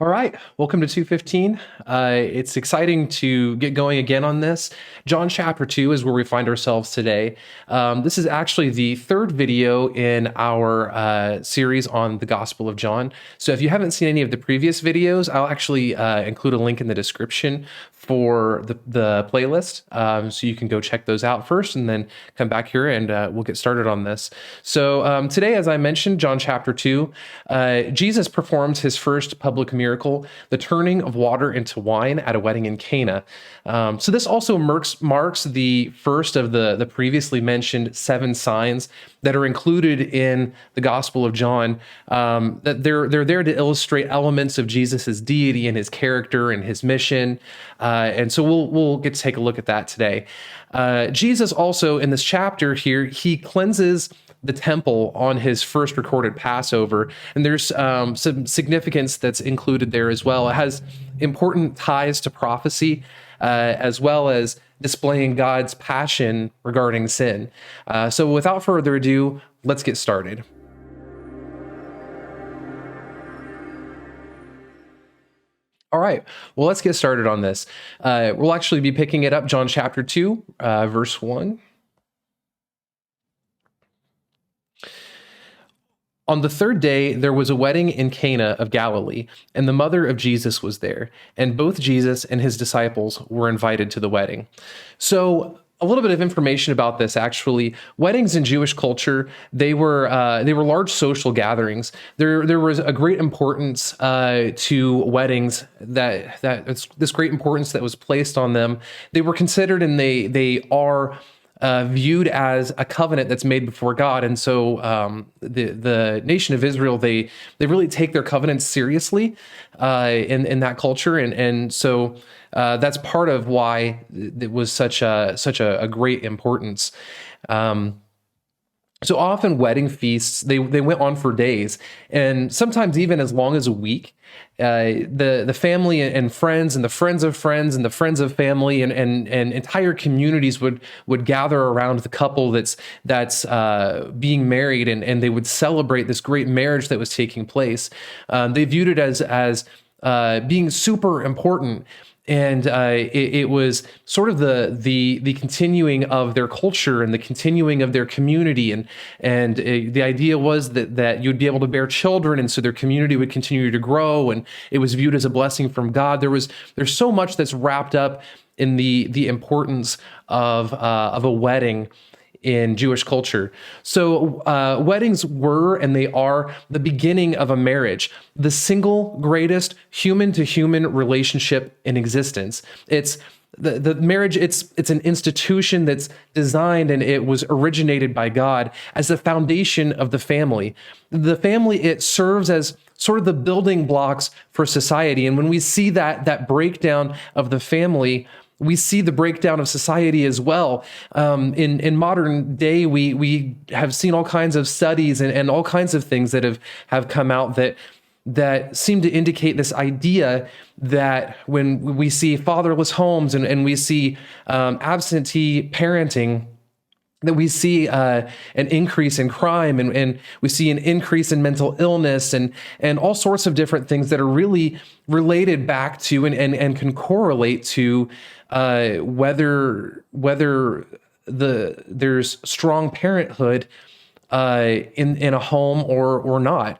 All right, welcome to 215. It's exciting to get going again on this. John chapter 2 is where we find ourselves today. This is actually the third video in our series on the Gospel of John. So if you haven't seen any of the previous videos, I'll actually include a link in the description for the playlist, so you can go check those out first and then come back here and we'll get started on this. So today, as I mentioned, John chapter 2, Jesus performs his first public miracle, the turning of water into wine at a wedding in Cana. So this also marks the first of the previously mentioned 7 signs that are included in the Gospel of John. That they're there to illustrate elements of Jesus's deity and his character and his mission. And so we'll get to take a look at that today. Jesus also in this chapter here, he cleanses the temple on his first recorded Passover. And there's some significance that's included there as well. It has important ties to prophecy, as well as displaying God's passion regarding sin. So without further ado, let's get started. All right, well, let's get started on this. We'll actually be picking it up, John chapter 2, verse 1. On the third day, there was a wedding in Cana of Galilee, and the mother of Jesus was there, and both Jesus and his disciples were invited to the wedding. So a little bit of information about this, actually. Weddings in Jewish culture, they were large social gatherings. There was a great importance to weddings, this great importance that was placed on them. They were considered, and they are viewed as a covenant that's made before God. And so the nation of Israel, they really take their covenants seriously in that culture. And so that's part of why it was such a great importance. So often wedding feasts, they went on for days, and sometimes even as long as a week. The family and friends and the friends of friends and the friends of family and entire communities would gather around the couple that's being married, and they would celebrate this great marriage that was taking place. They viewed it as being super important. And it was sort of the continuing of their culture and the continuing of their community, and the idea was that you'd be able to bear children, and so their community would continue to grow, and it was viewed as a blessing from God. There's so much that's wrapped up in the importance of a wedding in Jewish culture. So weddings were, and they are, the beginning of a marriage, the single greatest human-to-human relationship in existence. It's the marriage, it's an institution that's designed, and it was originated by God as the foundation of the family. The family, it serves as sort of the building blocks for society. And when we see that breakdown of the family, we see the breakdown of society as well. In modern day, we have seen all kinds of studies and all kinds of things that have come out that seem to indicate this idea that when we see fatherless homes and we see absentee parenting, that we see an increase in crime and we see an increase in mental illness and all sorts of different things that are really related back to and can correlate to whether there's strong parenthood in a home or not.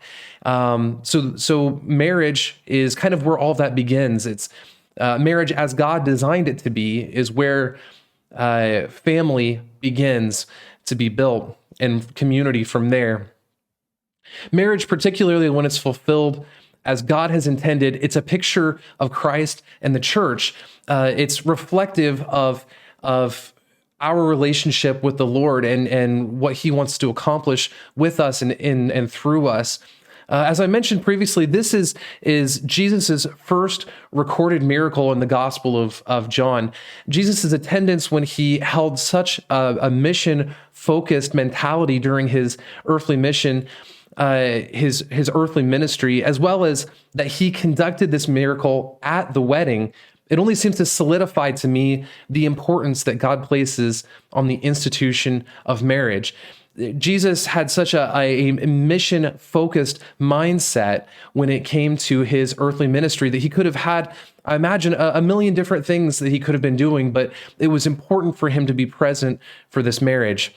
So marriage is kind of where all that begins. It's marriage as God designed it to be is where family begins to be built and community from there. Marriage, particularly when it's fulfilled as God has intended, it's a picture of Christ and the church. It's reflective of our relationship with the Lord and what he wants to accomplish with us and through us. As I mentioned previously, this is Jesus's first recorded miracle in the Gospel of John. Jesus's attendance when he held such a mission-focused mentality during his earthly mission, his earthly ministry, as well as that he conducted this miracle at the wedding. It only seems to solidify to me the importance that God places on the institution of marriage. Jesus had such a mission-focused mindset when it came to his earthly ministry that he could have had, I imagine, a million different things that he could have been doing, but it was important for him to be present for this marriage.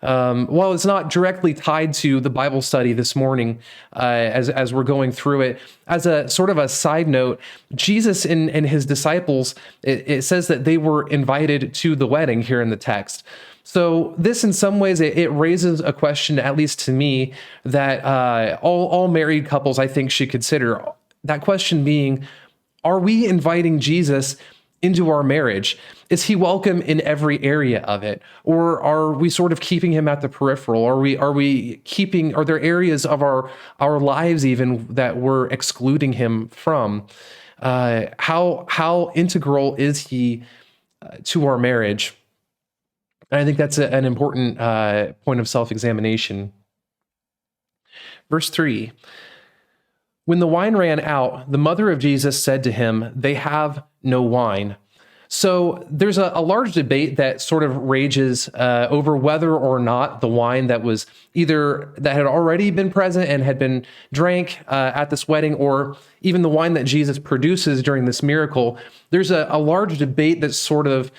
While it's not directly tied to the Bible study this morning, as we're going through it, as a sort of a side note, Jesus and his disciples, it says that they were invited to the wedding here in the text. So this, in some ways, it raises a question, at least to me, that all married couples, I think, should consider. That question being, are we inviting Jesus into our marriage? Is he welcome in every area of it? Or are we sort of keeping him at the peripheral? Are there areas of our lives even that we're excluding him from? How integral is he to our marriage? And I think that's an important point of self-examination. Verse 3, when the wine ran out, the mother of Jesus said to him, "They have no wine." So there's a large debate that sort of rages over whether or not the wine that had already been present and had been drank at this wedding, or even the wine that Jesus produces during this miracle, there's a large debate that sort of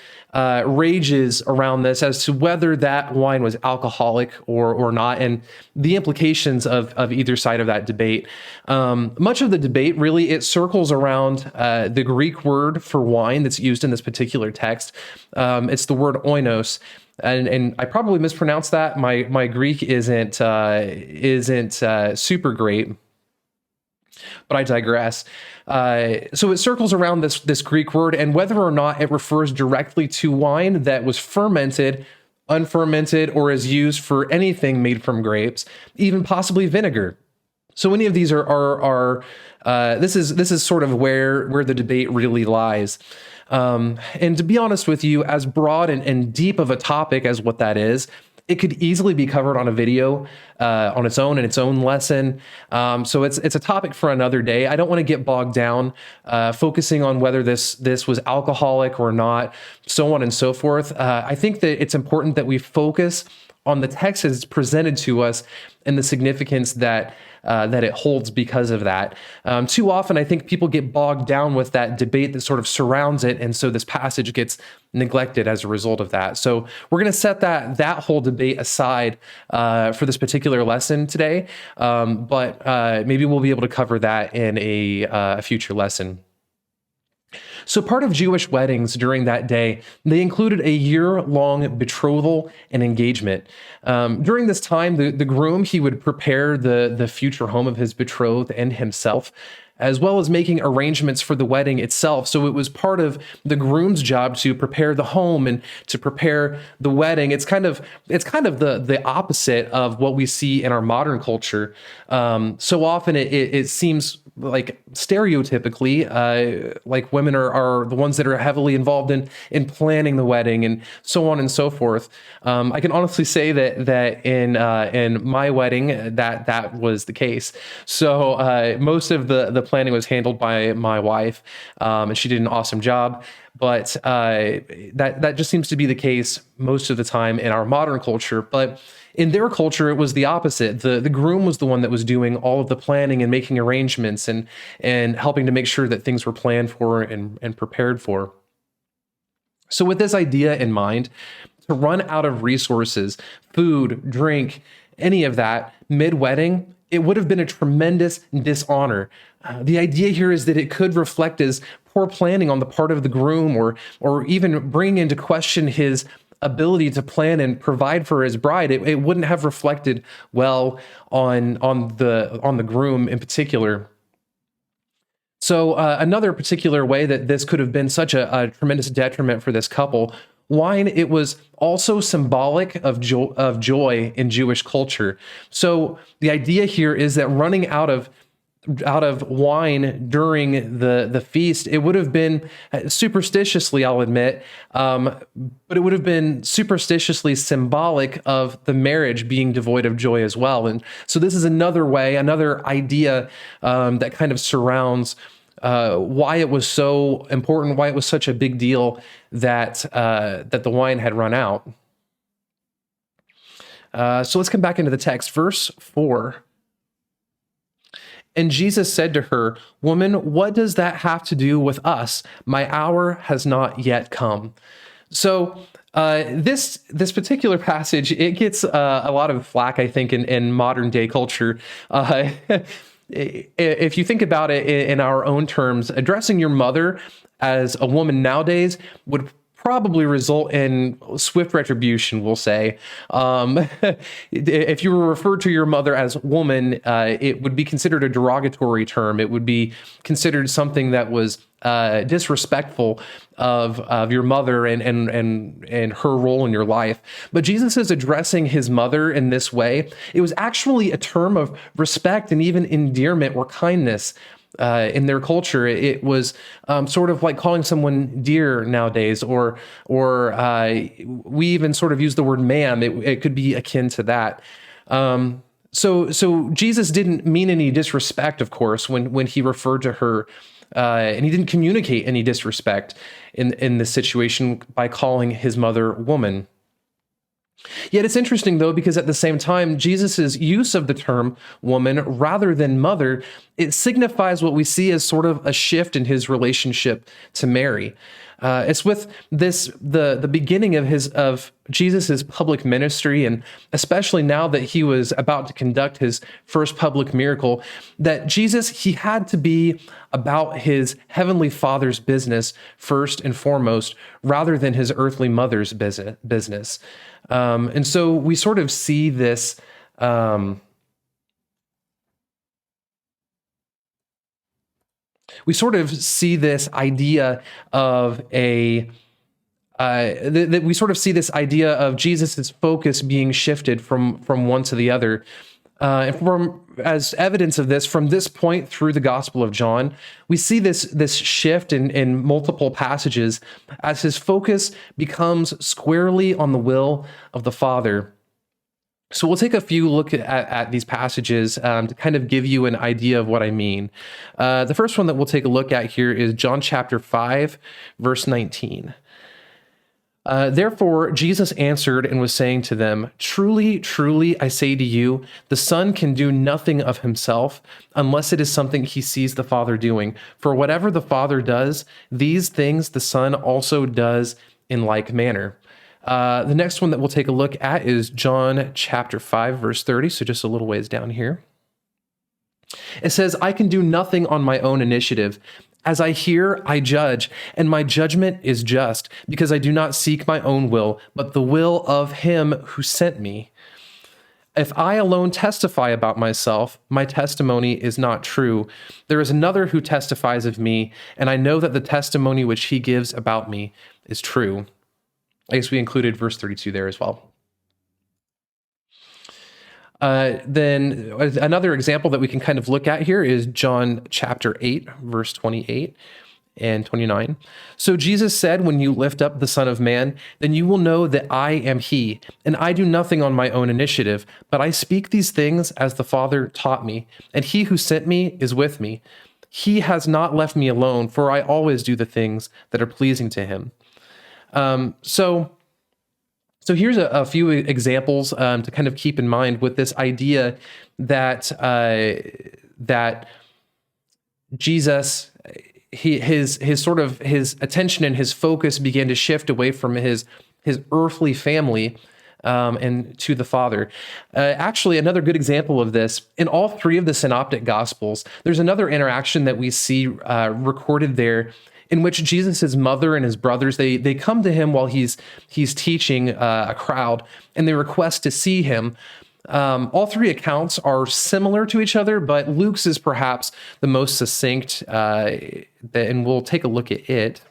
rages around this as to whether that wine was alcoholic or not, and the implications of either side of that debate. Much of the debate, really, it circles around the Greek word for wine that's used in this particular text. It's the word oinos. And I probably mispronounced that. My Greek isn't super great, but I digress. So it circles around this Greek word, and whether or not it refers directly to wine that was fermented, unfermented, or is used for anything made from grapes, even possibly vinegar. So any of these are this is sort of where the debate really lies. And to be honest with you, as broad and deep of a topic as what that is, it could easily be covered on a video on its own, in its own lesson. So it's a topic for another day. I don't want to get bogged down focusing on whether this was alcoholic or not, so on and so forth. I think that it's important that we focus on the text as presented to us and the significance that it holds because of that. Too often, I think people get bogged down with that debate that sort of surrounds it, and so this passage gets neglected as a result of that. So we're going to set that whole debate aside for this particular lesson today, but maybe we'll be able to cover that in a future lesson. So part of Jewish weddings during that day, they included a year-long betrothal and engagement. During this time, the groom, he would prepare the future home of his betrothed and himself, as well as making arrangements for the wedding itself. So it was part of the groom's job to prepare the home and to prepare the wedding. It's kind of the opposite of what we see in our modern culture. So often it seems like stereotypically, like women are the ones that are heavily involved in planning the wedding and so on and so forth. I can honestly say that in my wedding that was the case. So most of the planning was handled by my wife, and she did an awesome job. But that just seems to be the case most of the time in our modern culture. But in their culture, it was the opposite. The groom was the one that was doing all of the planning and making arrangements and helping to make sure that things were planned for and prepared for. So with this idea in mind, to run out of resources, food, drink, any of that mid-wedding, it would have been a tremendous dishonor. The idea here is that it could reflect as poor planning on the part of the groom, or even bring into question his ability to plan and provide for his bride. It wouldn't have reflected well on the groom in particular. So another particular way that this could have been such a tremendous detriment for this couple, wine, it was also symbolic of joy in Jewish culture. So the idea here is that running out of wine during the feast, it would have been superstitiously, I'll admit, but it would have been superstitiously symbolic of the marriage being devoid of joy as well. And so this is another idea that kind of surrounds why it was so important, why it was such a big deal that the wine had run out. So let's come back into the text. Verse 4. And Jesus said to her, "Woman, what does that have to do with us? My hour has not yet come." So this particular passage, it gets a lot of flack, I think, in modern day culture. If you think about it in our own terms, addressing your mother as a woman nowadays would probably result in swift retribution, we'll say. If you were referred to your mother as woman, it would be considered a derogatory term. It would be considered something that was disrespectful of your mother and her role in your life. But Jesus is addressing his mother in this way. It was actually a term of respect and even endearment or kindness. In their culture, it was sort of like calling someone dear nowadays, or we even sort of use the word ma'am. It could be akin to that. So Jesus didn't mean any disrespect, of course, when he referred to her, and he didn't communicate any disrespect in this situation by calling his mother woman. Yet it's interesting, though, because at the same time, Jesus' use of the term woman rather than mother, it signifies what we see as sort of a shift in his relationship to Mary. It's with the beginning of Jesus's public ministry, and especially now that he was about to conduct his first public miracle, that Jesus, he had to be about his heavenly Father's business first and foremost, rather than his earthly mother's business. And so we sort of see this. We sort of see this idea of we sort of see this idea of Jesus's focus being shifted from one to the other. And as evidence of this, from this point through the Gospel of John, we see this shift in multiple passages as his focus becomes squarely on the will of the Father. So we'll take a few look at these passages to kind of give you an idea of what I mean. The first one that we'll take a look at here is John chapter 5, verse 19. Therefore, Jesus answered and was saying to them, "Truly, truly, I say to you, the Son can do nothing of himself unless it is something he sees the Father doing. For whatever the Father does, these things the Son also does in like manner." The next one that we'll take a look at is John chapter 5, verse 30, so just a little ways down here. It says, "I can do nothing on my own initiative. As I hear, I judge, and my judgment is just, because I do not seek my own will, but the will of him who sent me. If I alone testify about myself, my testimony is not true. There is another who testifies of me, and I know that the testimony which he gives about me is true." I guess we included verse 32 there as well. Then another example that we can kind of look at here is John chapter 8, verse 28 and 29. "So Jesus said, when you lift up the Son of Man, then you will know that I am he, and I do nothing on my own initiative, but I speak these things as the Father taught me, and he who sent me is with me. He has not left me alone, for I always do the things that are pleasing to him." So here's a few examples to kind of keep in mind with this idea that that Jesus, his attention and his focus began to shift away from his earthly family and to the Father. Actually, another good example of this, in all three of the Synoptic Gospels, there's another interaction that we see recorded there, in which Jesus' mother and his brothers, they come to him while he's teaching a crowd, and they request to see him. All three accounts are similar to each other, but Luke's is perhaps the most succinct, and we'll take a look at it.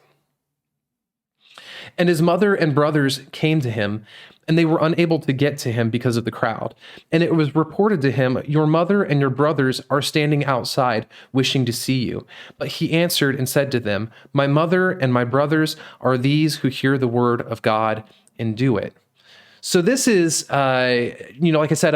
"And his mother and brothers came to him, and they were unable to get to him because of the crowd. And it was reported to him, 'Your mother and your brothers are standing outside, wishing to see you.' But he answered and said to them, 'My mother and my brothers are these who hear the word of God and do it.'" So this is, like I said,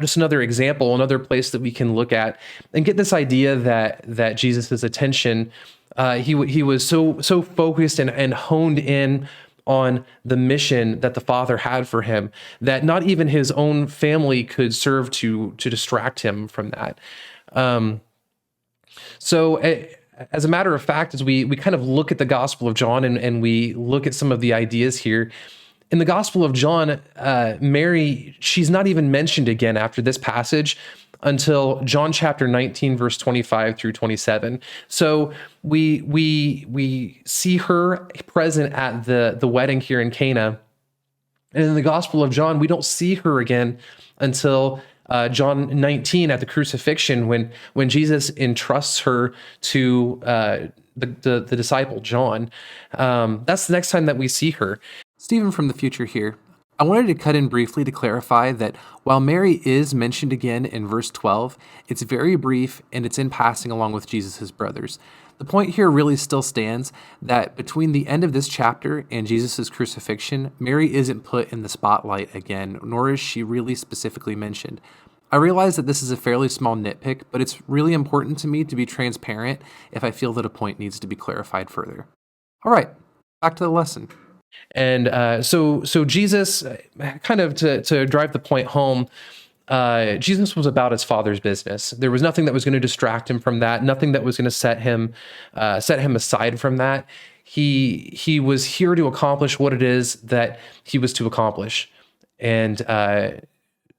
just another example, another place that we can look at and get this idea that Jesus's attention, he was so focused and honed in on the mission that the Father had for him, that not even his own family could serve to distract him from that. So as a matter of fact, as we kind of look at the Gospel of John and we look at some of the ideas here, in the Gospel of John, Mary, she's not even mentioned again after this passage until John chapter 19, verse 25 through 27. So we see her present at the wedding here in Cana. And in the Gospel of John, we don't see her again until John 19 at the crucifixion, when Jesus entrusts her to the disciple John. That's the next time that we see her. Stephen from the future here. I wanted to cut in briefly to clarify that while Mary is mentioned again in verse 12, it's very brief and it's in passing along with Jesus' brothers. The point here really still stands that between the end of this chapter and Jesus' crucifixion, Mary isn't put in the spotlight again, nor is she really specifically mentioned. I realize that this is a fairly small nitpick, but it's really important to me to be transparent if I feel that a point needs to be clarified further. All right, back to the lesson. And so Jesus, kind of to drive the point home, Jesus was about his Father's business. There was nothing that was going to distract him from that, nothing that was going to set him aside from that. He was here to accomplish what it is that he was to accomplish. And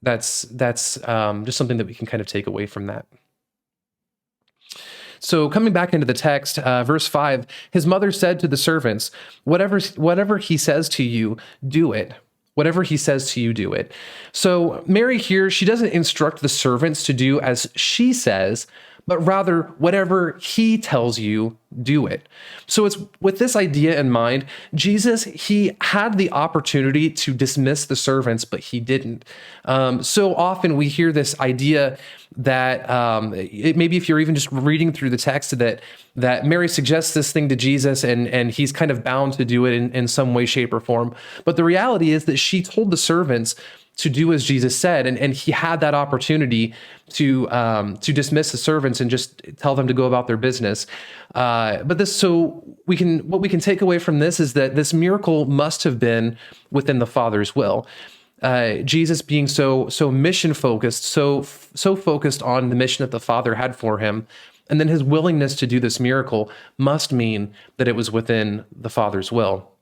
that's just something that we can kind of take away from that. So coming back into the text, verse 5, his mother said to the servants, whatever he says to you, do it. Whatever he says to you, do it. So Mary here, she doesn't instruct the servants to do as she says, but rather whatever he tells you, do it. So it's with this idea in mind, Jesus, he had the opportunity to dismiss the servants, but he didn't. So often we hear this idea that maybe if you're even just reading through the text, that Mary suggests this thing to Jesus and he's kind of bound to do it in some way, shape, or form. But the reality is that she told the servants to do as Jesus said, and he had that opportunity to dismiss the servants and just tell them to go about their business. What we can take away from this is that this miracle must have been within the Father's will. Jesus being so mission focused, so focused on the mission that the Father had for him, and then his willingness to do this miracle must mean that it was within the Father's will.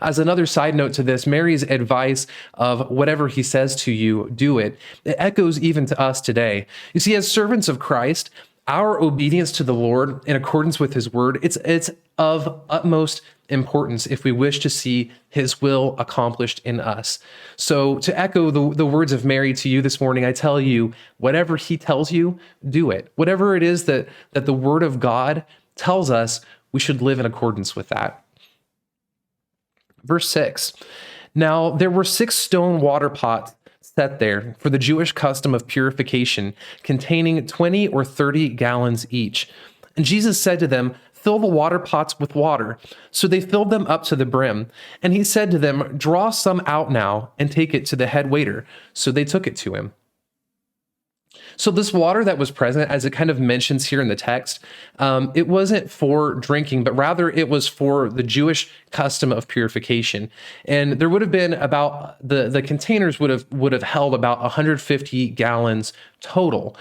As another side note to this, Mary's advice of whatever he says to you, do it, it echoes even to us today. You see, as servants of Christ, our obedience to the Lord in accordance with his word, it's of utmost importance if we wish to see his will accomplished in us. So to echo the words of Mary to you this morning, I tell you, whatever he tells you, do it. Whatever it is that the word of God tells us, we should live in accordance with that. Verse 6, now there were 6 stone water pots set there for the Jewish custom of purification, containing 20 or 30 gallons each. And Jesus said to them, fill the water pots with water. So they filled them up to the brim. And he said to them, draw some out now and take it to the head waiter. So they took it to him. So this water that was present, as it kind of mentions here in the text, it wasn't for drinking, but rather it was for the Jewish custom of purification. And there would have been about, the containers would have held about 150 gallons total.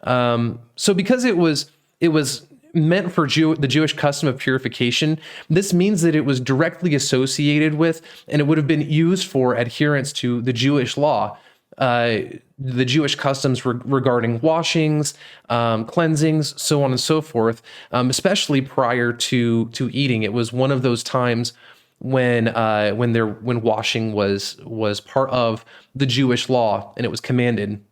So because it was meant for the Jewish custom of purification, this means that it was directly associated with, and it would have been used for adherence to the Jewish law. The Jewish customs regarding washings, cleansings, so on and so forth, especially prior to eating. It was one of those times when washing was part of the Jewish law and it was commanded.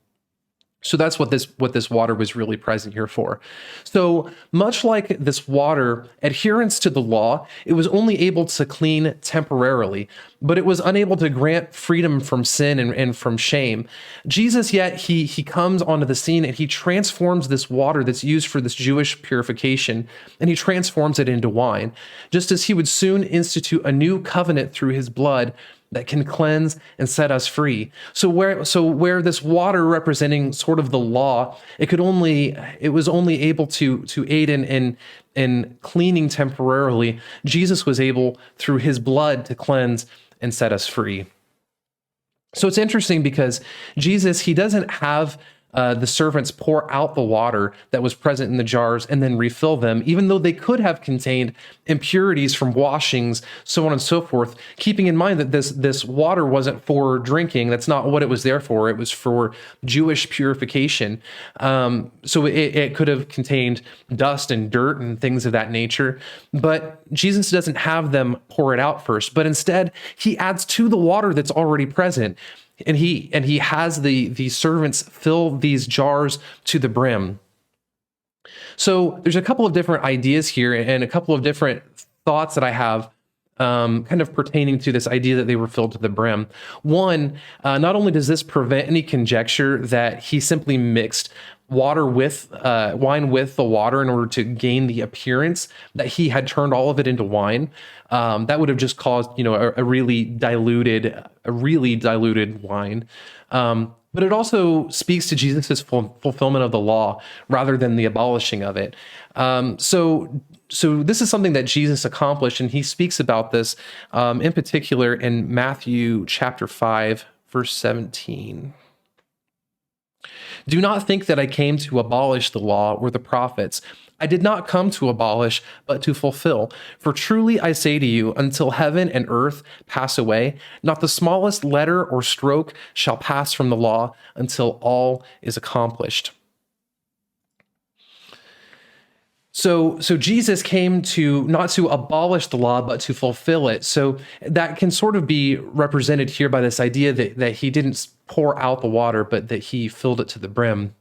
So that's what this water was really present here for. So much like this water, adherence to the law, it was only able to clean temporarily, but it was unable to grant freedom from sin and from shame. Jesus, yet, he comes onto the scene and he transforms this water that's used for this Jewish purification, and he transforms it into wine. Just as he would soon institute a new covenant through his blood, that can cleanse and set us free. So where this water representing sort of the law, it was only able to aid in cleaning temporarily. Jesus was able through his blood to cleanse and set us free. So it's interesting because Jesus, he doesn't have the servants pour out the water that was present in the jars and then refill them, even though they could have contained impurities from washings, so on and so forth, keeping in mind that this water wasn't for drinking. That's not what it was there for. It was for Jewish purification. So it could have contained dust and dirt and things of that nature. But Jesus doesn't have them pour it out first, but instead he adds to the water that's already present. And he has the servants fill these jars to the brim. So there's a couple of different ideas here and a couple of different thoughts that I have kind of pertaining to this idea that they were filled to the brim. One, not only does this prevent any conjecture that he simply mixed wine with the water in order to gain the appearance that he had turned all of it into wine. That would have just caused, a really diluted wine. But it also speaks to Jesus' fulfillment of the law rather than the abolishing of it. So this is something that Jesus accomplished, and he speaks about this in particular in Matthew chapter 5, verse 17. Do not think that I came to abolish the law or the prophets. I did not come to abolish, but to fulfill. For truly I say to you, until heaven and earth pass away, not the smallest letter or stroke shall pass from the law until all is accomplished. So Jesus came to not to abolish the law, but to fulfill it. So that can sort of be represented here by this idea that he didn't pour out the water, but that he filled it to the brim.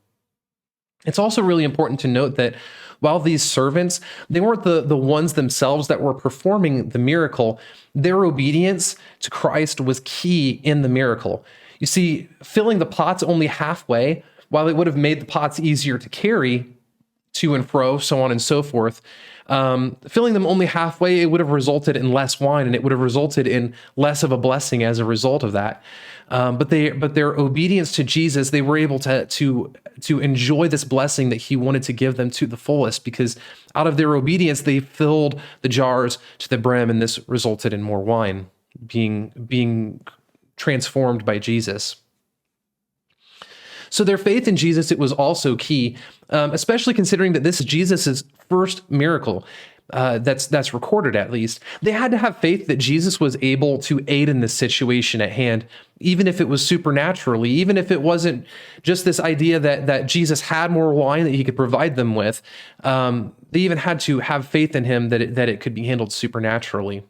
It's also really important to note that while these servants, they weren't the ones themselves that were performing the miracle, their obedience to Christ was key in the miracle. You see, filling the pots only halfway, while it would have made the pots easier to carry to and fro, so on and so forth, filling them only halfway, it would have resulted in less wine, and it would have resulted in less of a blessing as a result of that. But their obedience to Jesus, they were able to enjoy this blessing that he wanted to give them to the fullest, because out of their obedience, they filled the jars to the brim, and this resulted in more wine being transformed by Jesus. So their faith in Jesus, it was also key, especially considering that this is Jesus's first miracle that's recorded, at least. They had to have faith that Jesus was able to aid in this situation at hand, even if it was supernaturally, even if it wasn't just this idea that Jesus had more wine that he could provide them with. They even had to have faith in him that it could be handled supernaturally.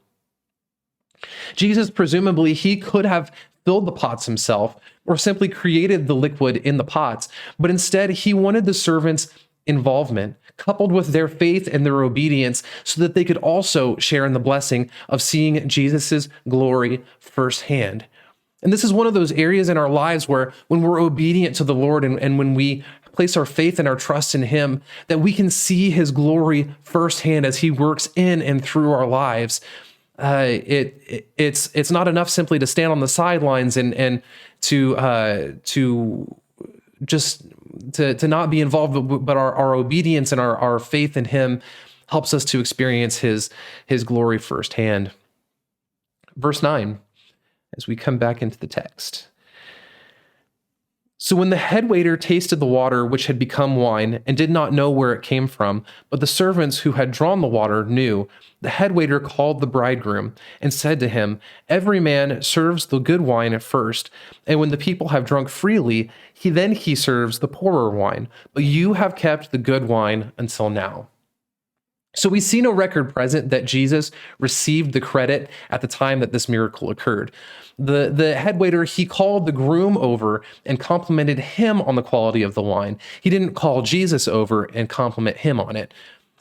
Jesus, presumably, he could have filled the pots himself or simply created the liquid in the pots, but instead he wanted the servants' involvement coupled with their faith and their obedience so that they could also share in the blessing of seeing Jesus's glory firsthand. And this is one of those areas in our lives where when we're obedient to the Lord and when we place our faith and our trust in him, that we can see his glory firsthand as he works in and through our lives. It's not enough simply to stand on the sidelines and to not be involved, but our obedience and our faith in him helps us to experience his glory firsthand. Verse 9, as we come back into the text. So when the head waiter tasted the water which had become wine and did not know where it came from, but the servants who had drawn the water knew, the head waiter called the bridegroom and said to him, every man serves the good wine at first, and when the people have drunk freely, he serves the poorer wine, but you have kept the good wine until now. So we see no record present that Jesus received the credit at the time that this miracle occurred. The head waiter, he called the groom over and complimented him on the quality of the wine. He didn't call Jesus over and compliment him on it.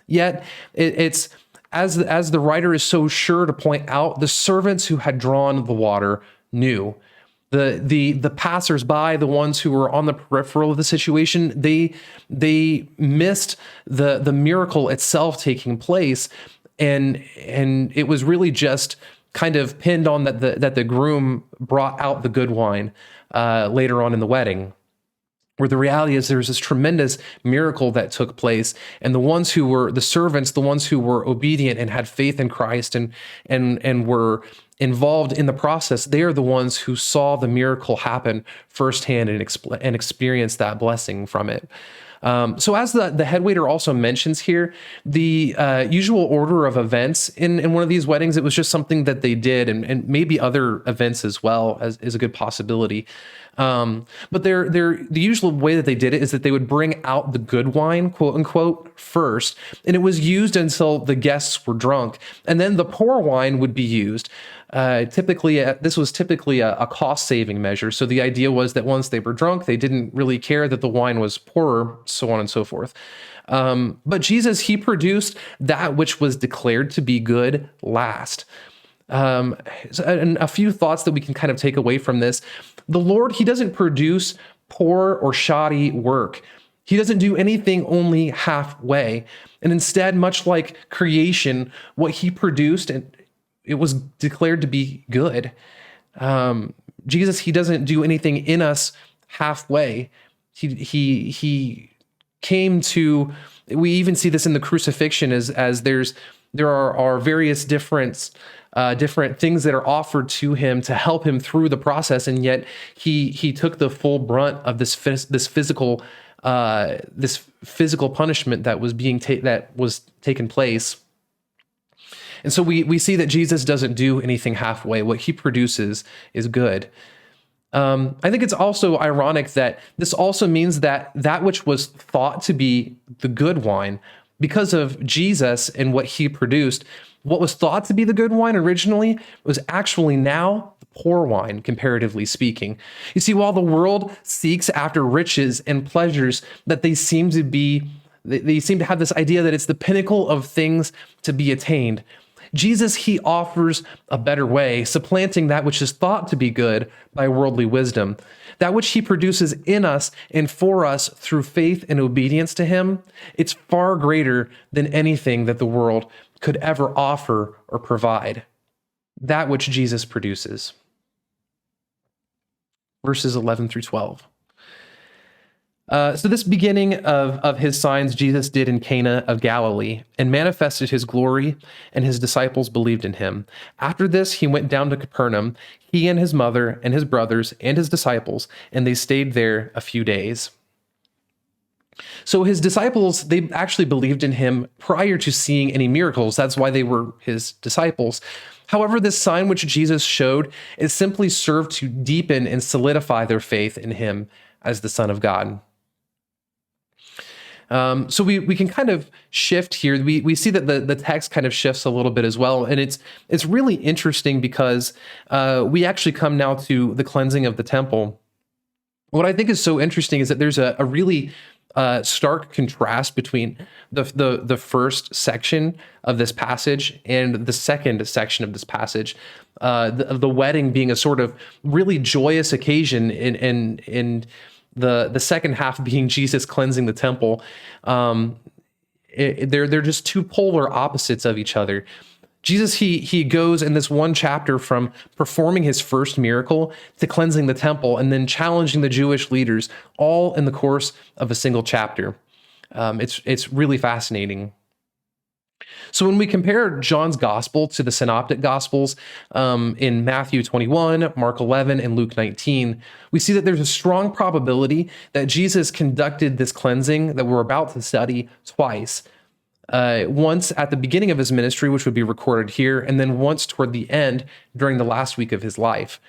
Yet it's as the writer is so sure to point out, the servants who had drawn the water knew. The passers-by, the ones who were on the peripheral of the situation, they missed the miracle itself taking place, and it was really just kind of pinned on that the groom brought out the good wine later on in the wedding, where the reality is there's this tremendous miracle that took place, and the ones who were the servants, the ones who were obedient and had faith in Christ and were involved in the process, they are the ones who saw the miracle happen firsthand and experienced that blessing from it. So as the head waiter also mentions here, the usual order of events in one of these weddings, it was just something that they did, and maybe other events as well is a good possibility. But the usual way that they did it is that they would bring out the good wine, quote unquote, first, and it was used until the guests were drunk, and then the poor wine would be used. This was typically a cost-saving measure. So the idea was that once they were drunk, they didn't really care that the wine was poorer, so on and so forth. But Jesus, he produced that which was declared to be good last. And a few thoughts that we can kind of take away from this. The Lord, he doesn't produce poor or shoddy work. He doesn't do anything only halfway. And instead, much like creation, what he produced, and it was declared to be good. Jesus, he doesn't do anything in us halfway. He came to, we even see this in the crucifixion as there are various different things that are offered to him to help him through the process, and yet he took the full brunt of this physical punishment that was taking place. And so we see that Jesus doesn't do anything halfway. What he produces is good. I think it's also ironic that this also means that which was thought to be the good wine, because of Jesus and what he produced, what was thought to be the good wine originally was actually now the poor wine, comparatively speaking. You see, while the world seeks after riches and pleasures, that they seem to have this idea that it's the pinnacle of things to be attained. Jesus, he offers a better way, supplanting that which is thought to be good by worldly wisdom. That which he produces in us and for us through faith and obedience to him, it's far greater than anything that the world could ever offer or provide. That which Jesus produces. Verses 11 through 12. So this beginning of his signs Jesus did in Cana of Galilee and manifested his glory, and his disciples believed in him. After this, he went down to Capernaum, he and his mother and his brothers and his disciples, and they stayed there a few days. So his disciples, they actually believed in him prior to seeing any miracles. That's why they were his disciples. However, this sign which Jesus showed, it simply served to deepen and solidify their faith in him as the Son of God. So we can kind of shift here. We see that the text kind of shifts a little bit as well. And it's really interesting because we actually come now to the cleansing of the temple. What I think is so interesting is that there's a really stark contrast between the first section of this passage and the second section of this passage. The wedding being a sort of really joyous occasion in the second half being Jesus cleansing the temple. They're just two polar opposites of each other. Jesus, he goes in this one chapter from performing his first miracle to cleansing the temple and then challenging the Jewish leaders, all in the course of a single chapter. It's really fascinating. So when we compare John's gospel to the synoptic gospels in Matthew 21, Mark 11, and Luke 19, we see that there's a strong probability that Jesus conducted this cleansing that we're about to study twice. Once at the beginning of his ministry, which would be recorded here, and then once toward the end during the last week of his life.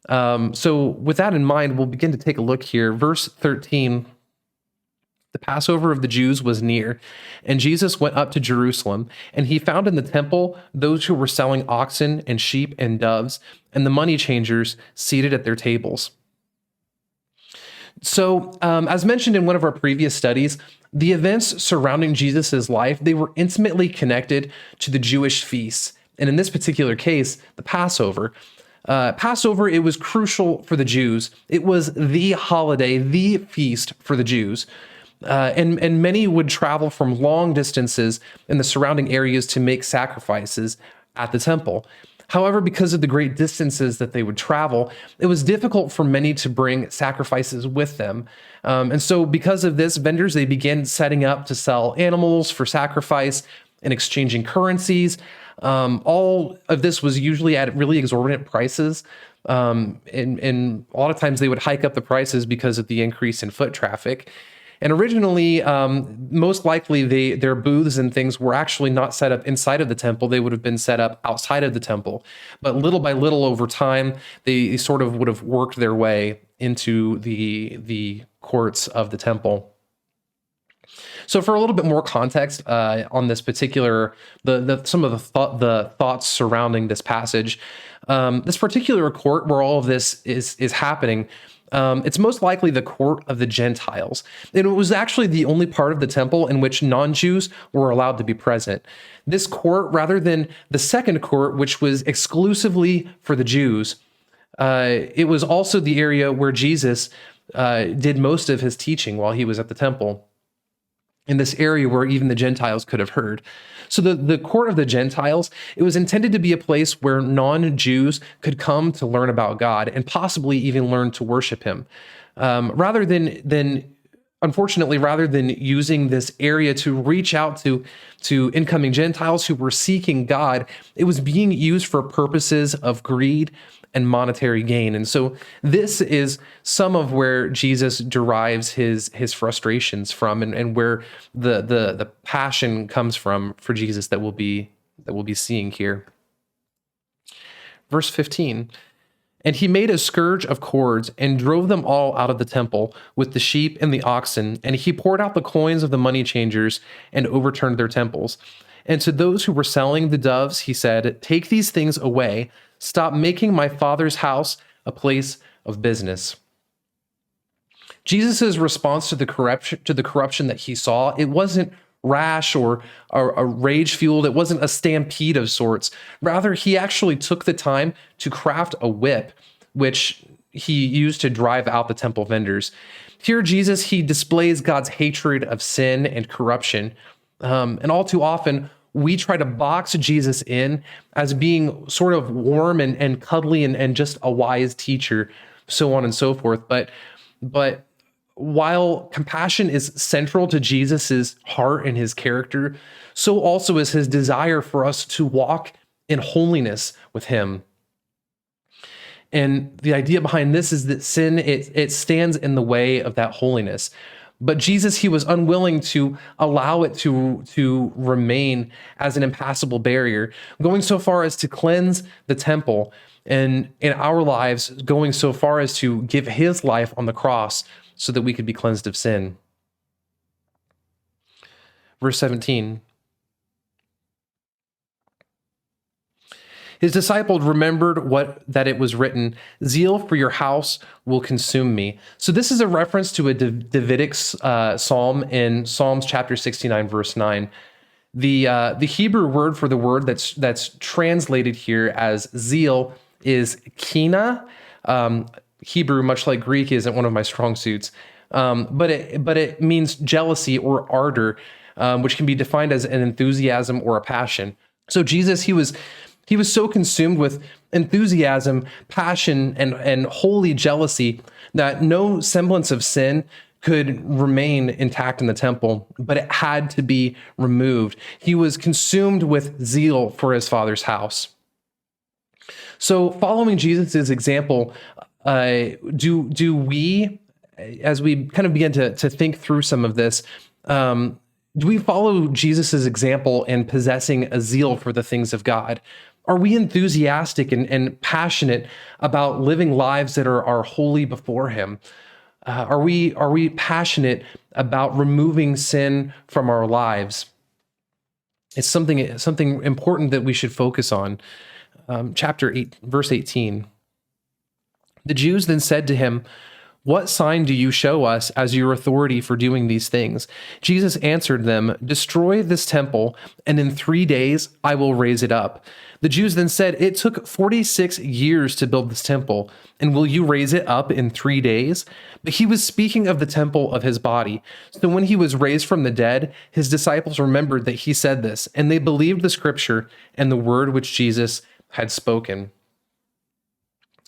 So with that in mind, we'll begin to take a look here. Verse 13, the Passover of the Jews was near, and Jesus went up to Jerusalem, and he found in the temple those who were selling oxen and sheep and doves, and the money changers seated at their tables. So, as mentioned in one of our previous studies, the events surrounding Jesus' life, they were intimately connected to the Jewish feasts, and in this particular case, the Passover. Passover, it was crucial for the Jews. It was the holiday, the feast for the Jews. And many would travel from long distances in the surrounding areas to make sacrifices at the temple. However, because of the great distances that they would travel, it was difficult for many to bring sacrifices with them. And so because of this, vendors, they began setting up to sell animals for sacrifice and exchanging currencies. All of this was usually at really exorbitant prices. And a lot of times they would hike up the prices because of the increase in foot traffic. And originally, most likely, their booths and things were actually not set up inside of the temple. They would have been set up outside of the temple. But little by little over time, they sort of would have worked their way into the courts of the temple. So for a little bit more context on this particular, some of the thoughts surrounding this passage, this particular court where all of this is happening, it's most likely the court of the Gentiles. And it was actually the only part of the temple in which non-Jews were allowed to be present. This court, rather than the second court, which was exclusively for the Jews, it was also the area where Jesus did most of his teaching while he was at the temple, in this area where even the Gentiles could have heard. So the court of the Gentiles, it was intended to be a place where non-Jews could come to learn about God and possibly even learn to worship him. Unfortunately, rather than using this area to reach out to incoming Gentiles who were seeking God, it was being used for purposes of greed and monetary gain. And so this is some of where Jesus derives his frustrations from, and where the passion comes from for Jesus that we'll be seeing here. Verse 15. And he made a scourge of cords and drove them all out of the temple with the sheep and the oxen, and he poured out the coins of the money changers and overturned their temples. And to those who were selling the doves, he said, "Take these things away. Stop making my Father's house a place of business." Jesus' response to the corruption that he saw, it wasn't rash or rage-fueled. It wasn't a stampede of sorts. Rather, he actually took the time to craft a whip, which he used to drive out the temple vendors. Here, Jesus, he displays God's hatred of sin and corruption. And all too often, we try to box Jesus in as being sort of warm and cuddly and just a wise teacher, so on and so forth. But while compassion is central to Jesus's heart and his character, so also is his desire for us to walk in holiness with him. And the idea behind this is that sin, it stands in the way of that holiness. But Jesus, he was unwilling to allow it to remain as an impassable barrier, going so far as to cleanse the temple, and in our lives, going so far as to give his life on the cross so that we could be cleansed of sin. Verse 17. His disciples remembered that it was written, "Zeal for your house will consume me." So this is a reference to a Davidic psalm in Psalms chapter 69, verse 9. The Hebrew word for the word that's translated here as zeal is Cana. Hebrew, much like Greek, isn't one of my strong suits, but it means jealousy or ardor, which can be defined as an enthusiasm or a passion. So Jesus, he was so consumed with enthusiasm, passion, and holy jealousy that no semblance of sin could remain intact in the temple, but it had to be removed. He was consumed with zeal for his Father's house. So following Jesus' example, do we, as we kind of begin to think through some of this, do we follow Jesus' example in possessing a zeal for the things of God? Are we enthusiastic and passionate about living lives that are holy before him? Are we passionate about removing sin from our lives? It's something important that we should focus on. Chapter 8, verse 18. The Jews then said to him, "What sign do you show us as your authority for doing these things?" Jesus answered them, "Destroy this temple, and in 3 days I will raise it up." The Jews then said, "It took 46 years to build this temple, and will you raise it up in 3 days?" But he was speaking of the temple of his body. So when he was raised from the dead, his disciples remembered that he said this, and they believed the scripture and the word which Jesus had spoken.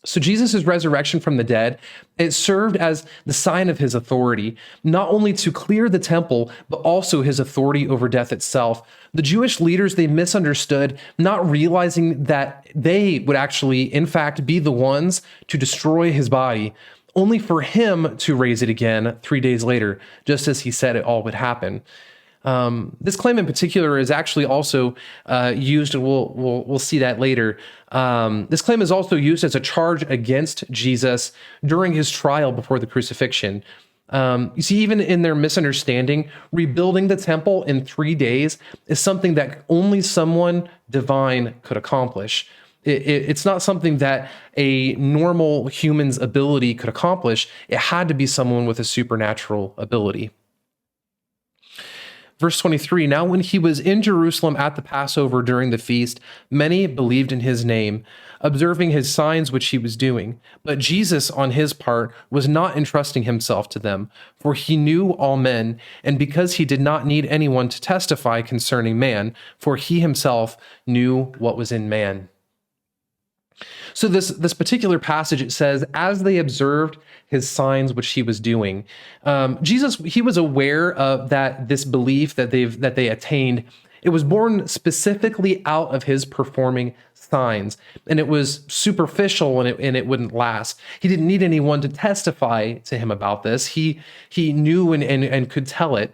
So Jesus' resurrection from the dead, it served as the sign of his authority, not only to clear the temple, but also his authority over death itself. The Jewish leaders, they misunderstood, not realizing that they would actually, in fact, be the ones to destroy his body, only for him to raise it again 3 days later, just as he said it all would happen. This claim in particular is actually also used, and we'll see that later. This claim is also used as a charge against Jesus during his trial before the crucifixion. You see, even in their misunderstanding, rebuilding the temple in 3 days is something that only someone divine could accomplish. It's not something that a normal human's ability could accomplish. It had to be someone with a supernatural ability. Verse 23, now when he was in Jerusalem at the Passover during the feast, many believed in his name, observing his signs which he was doing. But Jesus, on his part, was not entrusting himself to them, for he knew all men, and because he did not need anyone to testify concerning man, for he himself knew what was in man. So this particular passage, it says, as they observed his signs which he was doing, Jesus, he was aware of that this belief that they attained. It was born specifically out of his performing signs, and it was superficial, and it wouldn't last. He didn't need anyone to testify to him about this. He knew and could tell it.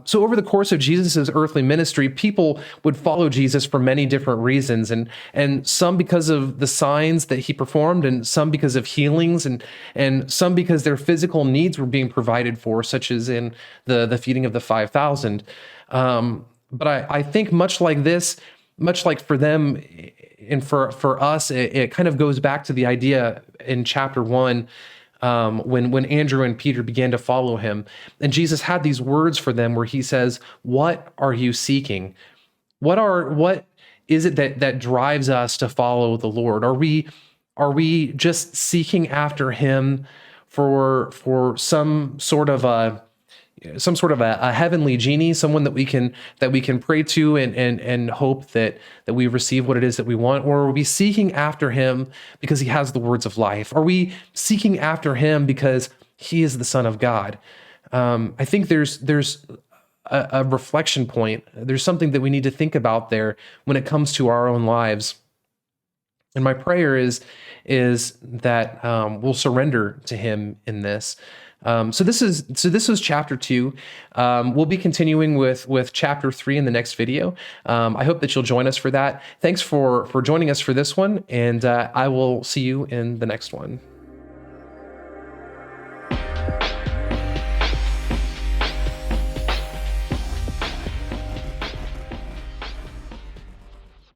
So over the course of Jesus' earthly ministry, people would follow Jesus for many different reasons, and some because of the signs that he performed, and some because of healings, and some because their physical needs were being provided for, such as in the feeding of the 5,000. But I think much like for them and for us, it kind of goes back to the idea in chapter 1, when Andrew and Peter began to follow him, and Jesus had these words for them where he says, "What are you seeking? What is it that drives us to follow the Lord? Are we just seeking after him for some sort of a heavenly genie, someone that we can pray to and hope that we receive what it is that we want? Or are we seeking after him because he has the words of life? Are we seeking after him because he is the Son of God?" I think there's a reflection point. There's something that we need to think about there when it comes to our own lives. And my prayer is that we'll surrender to him in this. So this is chapter 2. We'll be continuing with chapter 3 in the next video. I hope that you'll join us for that. Thanks for joining us for this one, and I will see you in the next one.